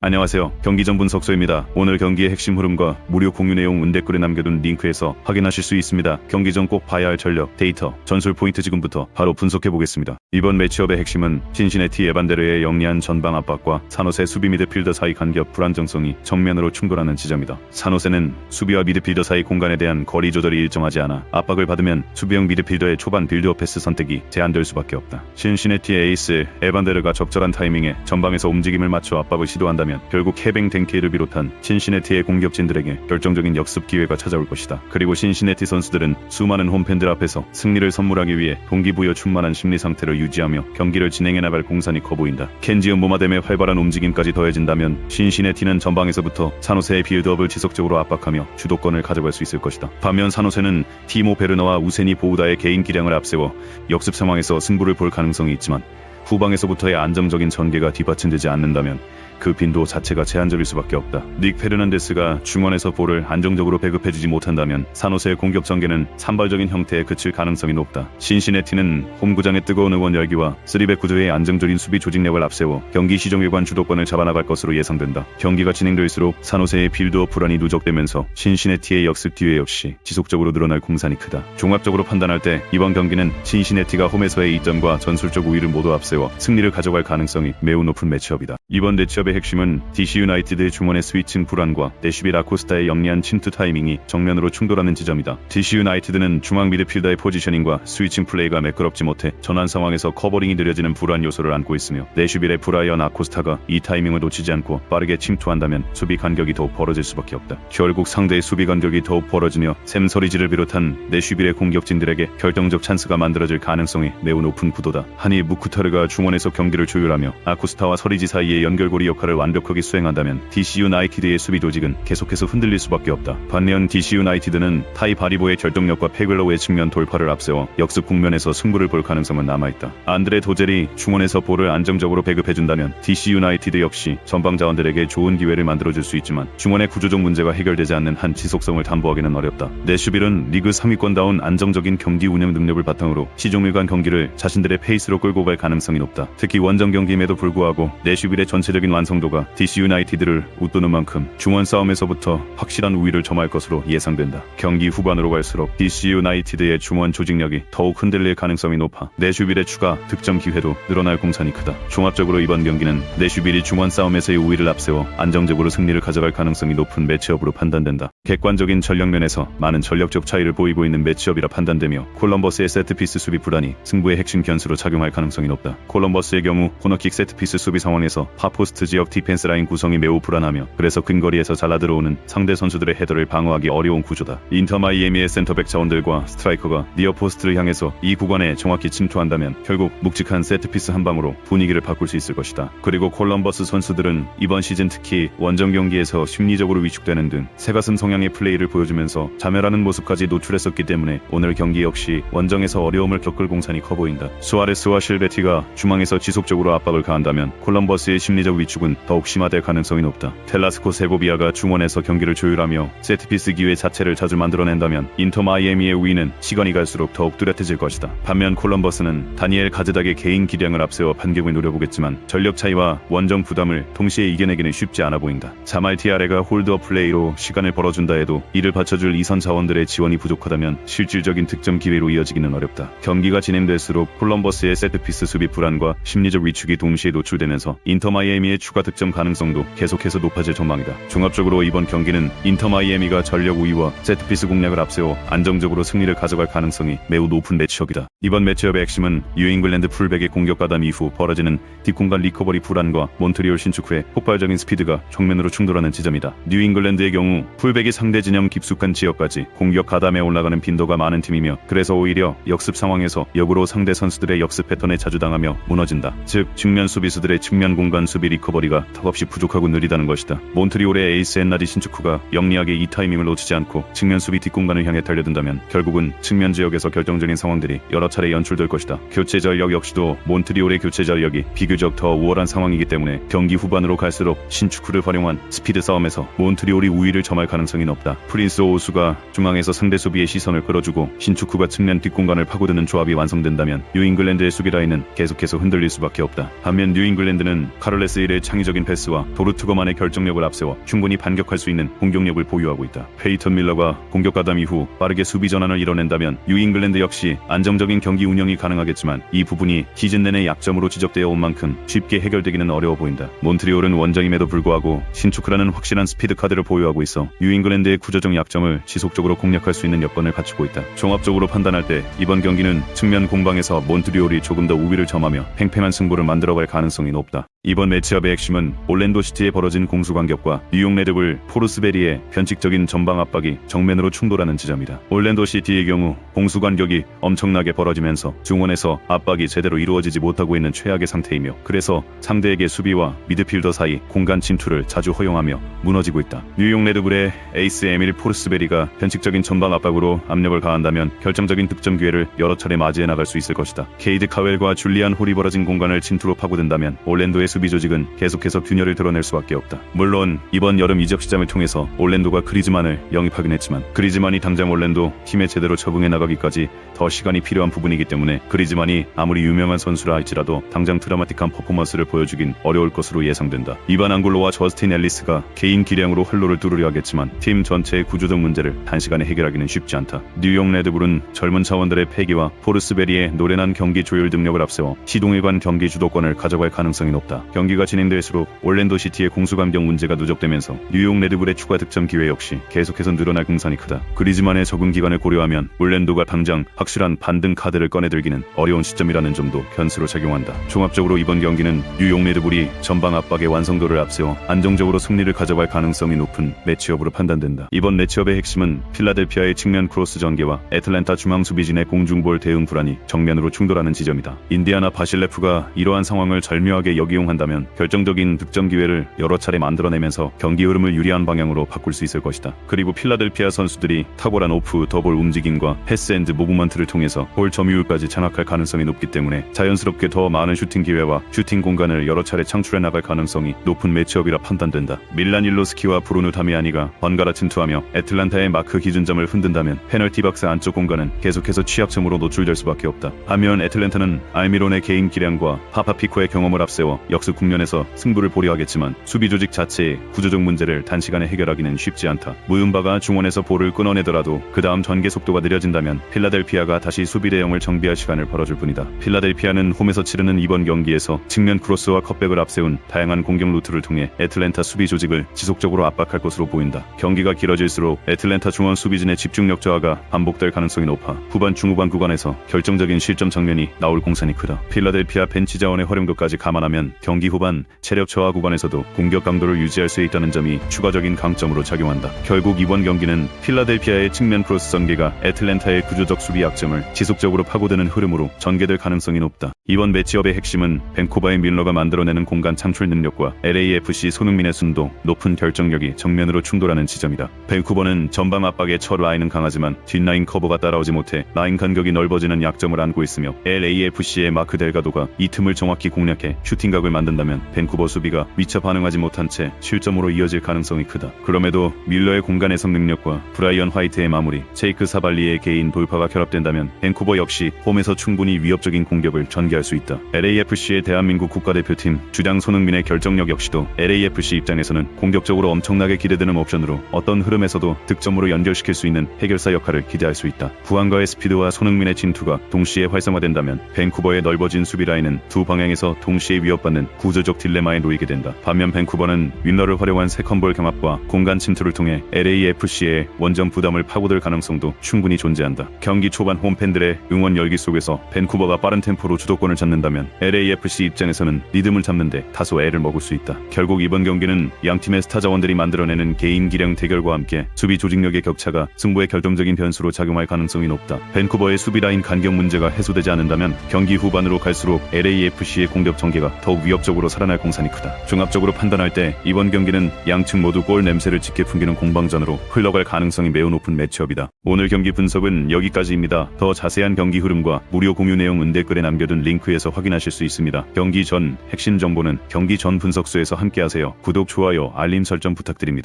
안녕하세요. 경기 전분 석소입니다. 오늘 경기의 핵심 흐름과 무료 공유 내용 댓글에 남겨둔 링크에서 확인하실 수 있습니다. 경기 전 꼭 봐야 할 전력, 데이터, 전술 포인트 지금부터 바로 분석해 보겠습니다. 이번 매치업의 핵심은 신시내티 에반데르의 영리한 전방 압박과 산호세 수비 미드필더 사이 간격 불안정성이 정면으로 충돌하는 지점이다. 산호세는 수비와 미드필더 사이 공간에 대한 거리 조절이 일정하지 않아 압박을 받으면 수비형 미드필더의 초반 빌드업 패스 선택이 제한될 수밖에 없다. 신시내티의 에이스 에반데르가 적절한 타이밍에 전방에서 움직임을 맞춰 압박을 시도한다면 결국 케뱅 댕케이를 비롯한 신시내티의 공격진들에게 결정적인 역습 기회가 찾아올 것이다. 그리고 신시내티 선수들은 수많은 홈팬들 앞에서 승리를 선물하기 위해 동기부여 충만한 심리 상태를 유지하며 경기를 진행해 나갈 공산이 커 보인다. 켄지 음보마뎀의 활발한 움직임까지 더해진다면 신시내티는 전방에서부터 산호세의 빌드업을 지속적으로 압박하며 주도권을 가져갈 수 있을 것이다. 반면 산호세는 티모 베르너와 우세니 보우다의 개인 기량을 앞세워 역습 상황에서 승부를 볼 가능성이 있지만 후방에서부터의 안정적인 전개가 뒷받침되지 않는다면 그 빈도 자체가 제한적일 수밖에 없다. 닉 페르난데스가 중원에서 볼을 안정적으로 배급해주지 못한다면 산호세의 공격 전개는 산발적인 형태에 그칠 가능성이 높다. 신시내티는 홈구장의 뜨거운 응원 열기와 3백 구조의 안정적인 수비 조직력을 앞세워 경기 시종일관 주도권을 잡아나갈 것으로 예상된다. 경기가 진행될수록 산호세의 빌드업 불안이 누적되면서 신시내티의 역습 기회 역시 지속적으로 늘어날 공산이 크다. 종합적으로 판단할 때 이번 경기는 신시내티가 홈에서의 이점과 전술적 우위를 모두 앞세워 승리를 가져갈 가능성이 매우 높은 매치업이다. 이번 매치업의 핵심은 DC 유나이티드의 중원의 스위칭 불안과 내슈빌 아코스타의 영리한 침투 타이밍이 정면으로 충돌하는 지점이다. DC 유나이티드는 중앙 미드필더의 포지셔닝과 스위칭 플레이가 매끄럽지 못해 전환 상황에서 커버링이 느려지는 불안 요소를 안고 있으며 내슈빌의 브라이언 아코스타가 이 타이밍을 놓치지 않고 빠르게 침투한다면 수비 간격이 더욱 벌어질 수밖에 없다. 결국 상대의 수비 간격이 더욱 벌어지며 샘서리지를 비롯한 내슈빌의 공격진들에게 결정적 찬스가 만들어질 가능성이 매우 높은 구도다. 하니 무쿠타르가 중원에서 경기를 조율하며 아코스타와 서리지 사이의 연결고리 역할을 완벽하게 수행한다면 DC 유나이티드의 수비 조직은 계속해서 흔들릴 수밖에 없다. 반면 DC 유나이티드는 타이 바리보의 결정력과 페글로우의 측면 돌파를 앞세워 역습 국면에서 승부를 볼 가능성은 남아있다. 안드레 도젤이 중원에서 볼을 안정적으로 배급해준다면 DC 유나이티드 역시 전방 자원들에게 좋은 기회를 만들어줄 수 있지만 중원의 구조적 문제가 해결되지 않는 한 지속성을 담보하기는 어렵다. 내슈빌은 리그 3위권다운 안정적인 경기 운영 능력을 바탕으로 시종일관 경기를 자신들의 페이스로 끌고 갈 가능성이 높다. 특히 원정 경기임에도 불구하고 내슈빌의 전체적인 완성도가 DC 유나이티드를 웃도는 만큼 중원 싸움에서부터 확실한 우위를 점할 것으로 예상된다. 경기 후반으로 갈수록 DC 유나이티드의 중원 조직력이 더욱 흔들릴 가능성이 높아 내슈빌의 추가 득점 기회도 늘어날 공산이 크다. 종합적으로 이번 경기는 내슈빌이 중원 싸움에서의 우위를 앞세워 안정적으로 승리를 가져갈 가능성이 높은 매치업으로 판단된다. 객관적인 전력면에서 많은 전력적 차이를 보이고 있는 매치업이라 판단되며 콜럼버스의 세트피스 수비 불안이 승부의 핵심 변수로 작용할 가능성이 높다. 콜럼버스의 경우 코너킥 세트피스 수비 상황에서 하포스트 지역 디펜스 라인 구성이 매우 불안하며 그래서 근거리에서 잘라들어오는 상대 선수들의 헤더를 방어하기 어려운 구조다. 인터 마이애미의 센터백 자원들과 스트라이커가 니어포스트를 향해서 이 구간에 정확히 침투한다면 결국 묵직한 세트피스 한 방으로 분위기를 바꿀 수 있을 것이다. 그리고 콜럼버스 선수들은 이번 시즌 특히 원정 경기에서 심리적으로 위축되는 등 새가슴 성향의 플레이를 보여주면서 자멸하는 모습까지 노출했었기 때문에 오늘 경기 역시 원정에서 어려움을 겪을 공산이 커 보인다. 수아레스와 실베티가 중앙에서 지속적으로 압박을 가한다면 콜럼버스의 심리적 위축은 더욱 심화될 가능성이 높다. 텔라스코 세고비아가 중원에서 경기를 조율하며 세트피스 기회 자체를 자주 만들어낸다면 인터 마이애미의 우위는 시간이 갈수록 더욱 뚜렷해질 것이다. 반면 콜럼버스는 다니엘 가즈닥의 개인 기량을 앞세워 반격을 노려보겠지만 전력 차이와 원정 부담을 동시에 이겨내기는 쉽지 않아 보인다. 자말 티아레가 홀드업 플레이로 시간을 벌어준다 해도 이를 받쳐줄 이선 자원들의 지원이 부족하다면 실질적인 득점 기회로 이어지기는 어렵다. 경기가 진행될수록 콜럼버스의 세트피스 수비 불안과 심리적 위축이 동시에 노출되면서 인터 마이애미의 추가 득점 가능성도 계속해서 높아질 전망이다. 종합적으로 이번 경기는 인터 마이애미가 전력 우위와 세트피스 공략을 앞세워 안정적으로 승리를 가져갈 가능성이 매우 높은 매치업이다. 이번 매치업의 핵심은 뉴잉글랜드 풀백의 공격 가담 이후 벌어지는 뒷공간 리커버리 불안과 몬트리올 신축 후의 폭발적인 스피드가 정면으로 충돌하는 지점이다. 뉴잉글랜드의 경우 풀백이 상대 진영 깊숙한 지역까지 공격 가담에 올라가는 빈도가 많은 팀이며 그래서 오히려 역습 상황에서 역으로 상대 선수들의 역습 패턴에 자주 당하며 무너진다. 즉 측면 수비수들의 측면 공간 수비 리커버리가 턱없이 부족하고 느리다는 것이다. 몬트리올의 에이스 엔나디 신축후가 영리하게 이 타이밍을 놓치지 않고 측면 수비 뒷공간을 향해 달려든다면 결국은 측면 지역에서 결정적인 상황들이 여러 차례 연출될 것이다. 교체 전력 역시도 몬트리올의 교체 전력이 비교적 더 우월한 상황이기 때문에 경기 후반으로 갈수록 신축후를 활용한 스피드 싸움에서 몬트리올이 우위를 점할 가능성이 높다. 프린스 오우수가 중앙에서 상대 수비의 시선을 끌어주고 신축후가 측면 뒷공간을 파고드는 조합이 완성된다면 뉴잉글랜드의 수비 라인은 계속해서 흔들릴 수밖에 없다. 반면 뉴잉글랜드는 카를레스 1의 창의적인 패스와 도르투거만의 결정력을 앞세워 충분히 반격할 수 있는 공격력을 보유하고 있다. 페이턴 밀러가 공격 가담 이후 빠르게 수비 전환을 이뤄낸다면 뉴잉글랜드 역시 안정적인 경기 운영이 가능하겠지만 이 부분이 시즌 내내 약점으로 지적되어 온 만큼 쉽게 해결되기는 어려워 보인다. 몬트리올은 원정임에도 불구하고 신축크라는 확실한 스피드 카드를 보유하고 있어 뉴잉글랜드의 구조적 약점을 지속적으로 공략할 수 있는 여건을 갖추고 있다. 종합적으로 판단할 때 이번 경기는 측면 공방에서 몬트리올이 조금 더 우위를 점하며 팽팽한 승부를 만들어갈 가능성이 높다. 이번 매치업의 핵심은 올랜도 시티에 벌어진 공수간격과 뉴욕 레드불 포르스베리의 변칙적인 전방 압박이 정면으로 충돌하는 지점이다. 올랜도 시티의 경우 공수간격이 엄청나게 벌어지면서 중원에서 압박이 제대로 이루어지지 못하고 있는 최악의 상태이며 그래서 상대에게 수비와 미드필더 사이 공간 침투를 자주 허용하며 무너지고 있다. 뉴욕 레드불의 에이스 에밀 포르스베리가 변칙적인 전방 압박으로 압력을 가한다면 결정적인 득점 기회를 여러 차례 맞이해 나갈 수 있을 것이다. 케이드 카웰과 줄리안 홀이 벌어진 공간을 침투로 파고든다면 올랜도의 수비 조직은 계속해서 균열을 드러낼 수밖에 없다. 물론 이번 여름 이적 시장을 통해서 올랜도가 그리즈만을 영입하긴 했지만 그리즈만이 당장 올랜도 팀에 제대로 적응해 나가기까지 더 시간이 필요한 부분이기 때문에 그리즈만이 아무리 유명한 선수라 할지라도 당장 드라마틱한 퍼포먼스를 보여주긴 어려울 것으로 예상된다. 이반 앙골로와 저스틴 앨리스가 개인 기량으로 활로를 뚫으려 하겠지만 팀 전체의 구조적 문제를 단시간에 해결하기는 쉽지 않다. 뉴욕 레드불은 젊은 차원들의 패기와 포르스베리의 노련한 경기 조율 능력을 앞세워 시동일관 경기 주도권을 가져갈 가능성이 높다. 경기가 진행될수록 올랜도 시티의 공수감격 문제가 누적되면서 뉴욕 레드불의 추가 득점 기회 역시 계속해서 늘어날 공산이 크다. 그리즈만의 적응 기간을 고려하면 올랜도가 당장 확실한 반등 카드를 꺼내들기는 어려운 시점이라는 점도 변수로 작용한다. 종합적으로 이번 경기는 뉴욕 레드불이 전방 압박의 완성도를 앞세워 안정적으로 승리를 가져갈 가능성이 높은 매치업으로 판단된다. 이번 매치업의 핵심은 필라델피아의 측면 크로스 전개와 애틀랜타 중앙 수비진의 공중볼 대응 불안이 정면으로 충돌하는 지점이다. 인디아나 바실레프가 이러한 상황을 절묘하게 역이용한다면 결정적인 득점 기회를 여러 차례 만들어내면서 경기 흐름을 유리한 방향으로 바꿀 수 있을 것이다. 그리고 필라델피아 선수들이 탁월한 오프 더볼 움직임과 패스앤드 무브먼트를 통해서 볼 점유율까지 장악할 가능성이 높기 때문에 자연스럽게 더 많은 슈팅 기회와 슈팅 공간을 여러 차례 창출해 나갈 가능성이 높은 매치업이라 판단된다. 밀란 일로스키와 브루누 다미아니가 번갈아 침투하며 애틀란타의 마크 기준점을 흔든다면 페널티 박스 안쪽 공간은 계속해서 취약점으로 노출될 수밖에 없다. 반면 애틀랜타는 알미론의 개인 기량과 파파피코의 경험을 앞세워 역습 국면에서 승부를 보려 하겠지만 수비 조직 자체의 구조적 문제를 단시간에 해결하기는 쉽지 않다. 무음바가 중원에서 볼을 끊어내더라도 그 다음 전개 속도가 느려진다면 필라델피아가 다시 수비 대형을 정비할 시간을 벌어줄 뿐이다. 필라델피아는 홈에서 치르는 이번 경기에서 측면 크로스와 컷백을 앞세운 다양한 공격 루트를 통해 애틀랜타 수비 조직을 지속적으로 압박할 것으로 보인다. 경기가 길어질수록 애틀랜타 중원 수비진의 집중력 저하가 반복될 가능성이 높아 후반 중후반 구간에서 결정적인 실점 장면이 나올 공산이 크다. 필라델피아 벤치 자원의 활용도까지 감안하면 경기 후반 체력 저하 구간에서도 공격 강도를 유지할 수 있다는 점이 추가적인 강점으로 작용한다. 결국 이번 경기는 필라델피아의 측면 크로스 전개가 애틀랜타의 구조적 수비 약점을 지속적으로 파고드는 흐름으로 전개될 가능성이 높다. 이번 매치업의 핵심은 밴쿠버의 밀러가 만들어내는 공간 창출 능력과 LAFC 손흥민의 순도, 높은 결정력이 정면으로 충돌하는 지점이다. 밴쿠버는 전방 압박의 첫 라인은 강하지만 뒷라인 커버가 따라오지 못해 라인 간격이 넓어지는 약점을 안고 있으며 LAFC의 마크 델가도가 이 틈을 정확히 공략해 슈팅각을 만든다면 밴쿠버 수비가 미처 반응하지 못한 채 실점으로 이어질 가능성이 크다. 그럼에도 밀러의 공간 해석 능력과 브라이언 화이트의 마무리, 체이크 사발리의 개인 돌파가 결합된다면 밴쿠버 역시 홈에서 충분히 위협적인 공격을 전개할 수 있다. LAFC의 대한민국 국가대표팀 주장 손흥민의 결정력 역시도 LAFC 입장에서는 공격적으로 엄청나게 기대되는 옵션으로 어떤 흐름에서도 득점으로 연결시킬 수 있는 해결사 역할을 기대할 수 있다. 부안과의 스피드와 손흥민의 진투가 동시에 활성화된다면 밴쿠버의 넓어진 수비 라인은 두 방향에서 동시에 위협받는 구조적 딜레마에 놓이게 된다. 반면 밴쿠버는 윈너를 활용한 세컨볼 경합과 공간 침투를 통해 LAFC의 원정 부담을 파고들 가능성도 충분히 존재한다. 경기 초반 홈팬들의 응원 열기 속에서 밴쿠버가 빠른 템포로 주도권을 잡는다면 LAFC 입장에서는 리듬을 잡는데 다소 애를 먹을 수 있다. 결국 이번 경기는 양팀의 스타 자원들이 만들어내는 개인 기량 대결과 함께 수비 조직력의 격차가 승부의 결정적인 변수로 작용할 가능성이 높다. 밴쿠버의 수비 라인 간격 문제가 해소되지 않는다면 경기 후반으로 갈수록 LAFC의 공격 전개가 더욱 위협적으로 살아날 공산이 크다. 종합적으로 판단할 때 이번 경기는 양측 모두 골 냄새를 짙게 풍기는 공방전으로 흘러갈 가능성이 매우 높은 매치업이다. 오늘 경기 분석은 여기까지입니다. 더 자세한 경기 흐름과 무료 공유 내용은 댓글에 남겨둔 링크에서 확인하실 수 있습니다. 경기 전 핵심 정보는 경기 전 분석수에서 함께하세요. 구독, 좋아요, 알림 설정 부탁드립니다.